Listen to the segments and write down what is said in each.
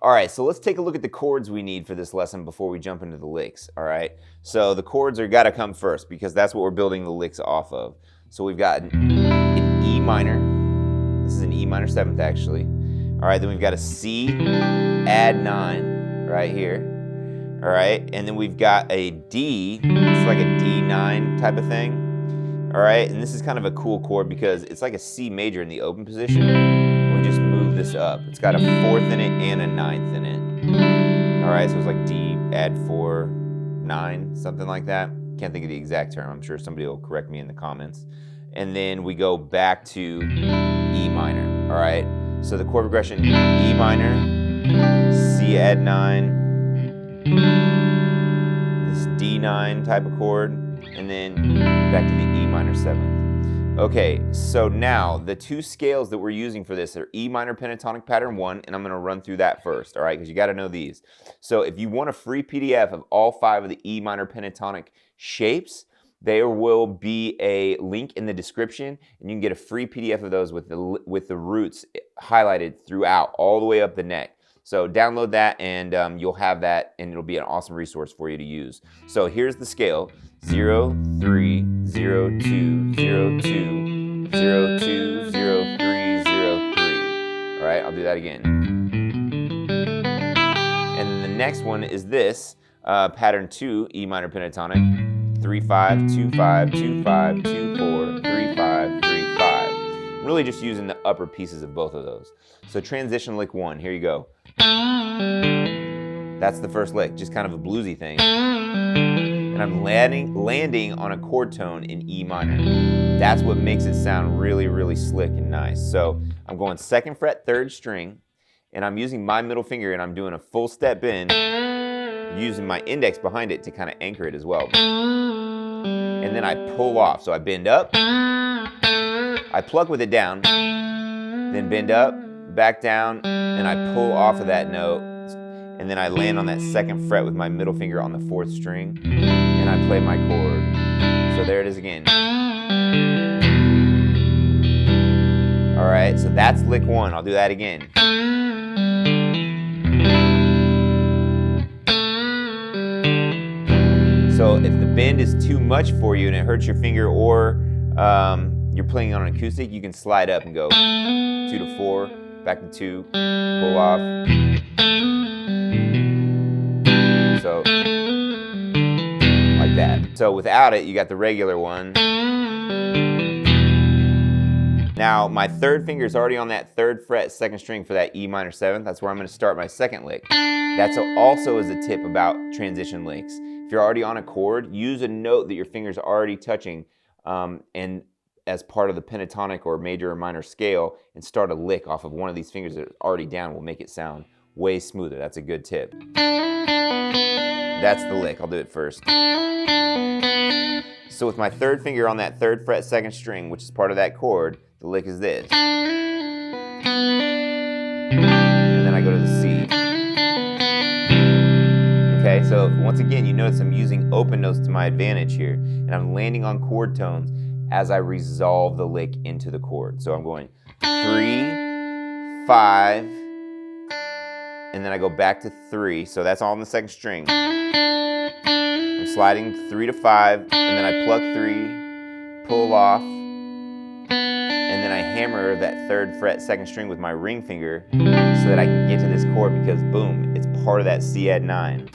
All right, so let's take a look at the chords we need for this lesson before we jump into the licks, all right? So the chords are gotta come first because that's what we're building the licks off of. So we've got an E minor. This is an E minor 7th actually. All right, then we've got a C add 9 right here. All right, and then we've got a D. It's like a D9 type of thing. All right, and this is kind of a cool chord because it's like a C major in the open position. We just move this up. It's got a 4th in it and a 9th in it. All right, so it's like D add 4, 9, something like that. Can't think of the exact term. I'm sure somebody will correct me in the comments. And then we go back to E minor. All right, so the chord progression: E minor, C add 9, this D9 type of chord, and then back to the E minor 7th. Okay, so now the two scales that we're using for this are E minor pentatonic pattern 1, and I'm going to run through that first, all right, because you got to know these. So if you want a free PDF of all 5 of the E minor pentatonic shapes, there will be a link in the description, and you can get a free PDF of those with the roots highlighted throughout, all the way up the neck. So download that, and you'll have that, and it'll be an awesome resource for you to use. So here's the scale: 0, 3, 0, 2, 0, 2, 0, 2, 0, 3, 0, 3. All right, I'll do that again. And then the next one is this, pattern 2, E minor pentatonic, 3, 5, 2, 5, 2, 5, 2, 4, 3, 5, 3, 5. I'm really just using the upper pieces of both of those. So transition lick 1, here you go. That's the first lick, just kind of a bluesy thing. And I'm landing on a chord tone in E minor. That's what makes it sound really, really slick and nice. So I'm going 2nd fret, 3rd string, and I'm using my middle finger, and I'm doing a full step bend, using my index behind it to kind of anchor it as well. And then I pull off. So I bend up, I pluck with it down, then bend up, back down, and I pull off of that note, and then I land on that 2nd fret with my middle finger on the 4th string, and I play my chord. So there it is again. All right, so that's lick 1. I'll do that again. So if the bend is too much for you and it hurts your finger, or you're playing on an acoustic, you can slide up and go 2 to 4, back to 2, pull off. So, like that. So without it, you got the regular one. Now, my 3rd finger is already on that 3rd fret, 2nd string for that E minor 7th. That's where I'm going to start my 2nd lick. That's also is a tip about transition licks. If you're already on a chord, use a note that your fingers are already touching, and as part of the pentatonic or major or minor scale, and start a lick off of one of these fingers that are already down. Will make it sound way smoother. That's a good tip. That's the lick. I'll do it first. So with my 3rd finger on that 3rd fret, 2nd string, which is part of that chord, the lick is this. And then I go to the C. Okay, so once again, you notice I'm using open notes to my advantage here, and I'm landing on chord tones as I resolve the lick into the chord. So I'm going 3, 5, and then I go back to 3, so that's all in the 2nd string. I'm sliding 3 to 5, and then I pluck 3, pull off, and then I hammer that 3rd fret, 2nd string with my ring finger so that I can get to this chord, because boom, it's part of that C add 9.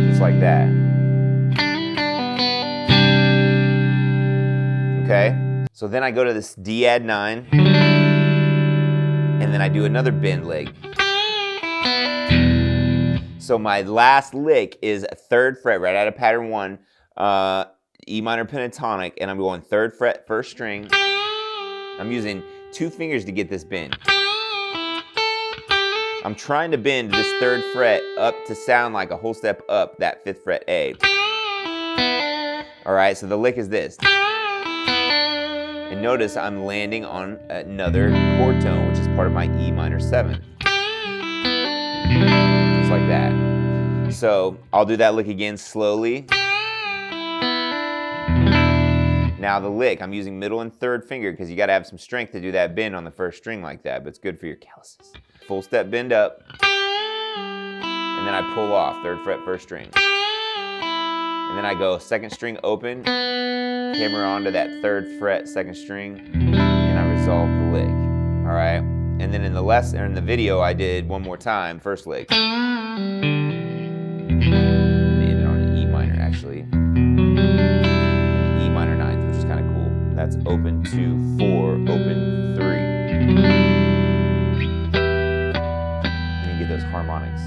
Just like that. Okay, so then I go to this D add 9, and then I do another bend lick. So my last lick is a 3rd fret right out of pattern 1, E minor pentatonic, and I'm going 3rd fret, 1st string. I'm using 2 fingers to get this bend. I'm trying to bend this 3rd fret up to sound like a whole step up that 5th fret A. All right, so the lick is this. And notice I'm landing on another chord tone, which is part of my E minor 7th. Just like that. So I'll do that lick again slowly. Now the lick, I'm using middle and third finger because you got to have some strength to do that bend on the first string like that, but it's good for your calluses. Full step bend up, and then I pull off, 3rd fret, 1st string. And then I go 2nd string open, hammer onto that 3rd fret, 2nd string, and I resolve the lick, all right? And then in the lesson, or in the video, I did one more time, 1st lick. And ended on an E minor, actually. An E minor 9th, which is kind of cool. That's open 2, 4, open 3. And you get those harmonics.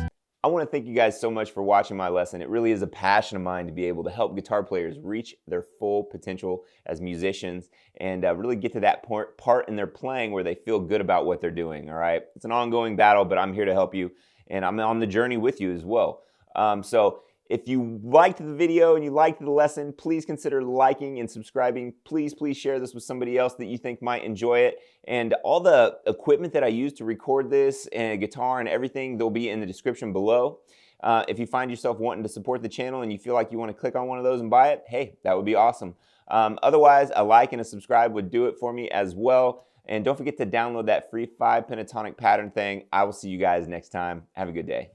I want to thank you guys so much for watching my lesson. It really is a passion of mine to be able to help guitar players reach their full potential as musicians and really get to that part in their playing where they feel good about what they're doing, all right? It's an ongoing battle, but I'm here to help you, and I'm on the journey with you as well. So if you liked the video and you liked the lesson, please consider liking and subscribing. Please share this with somebody else that you think might enjoy it. And all the equipment that I use to record this and guitar and everything, they'll be in the description below. If you find yourself wanting to support the channel and you feel like you want to click on one of those and buy it, hey, that would be awesome. Otherwise, a like and a subscribe would do it for me as well. And don't forget to download that free 5 pentatonic pattern thing. I will see you guys next time. Have a good day.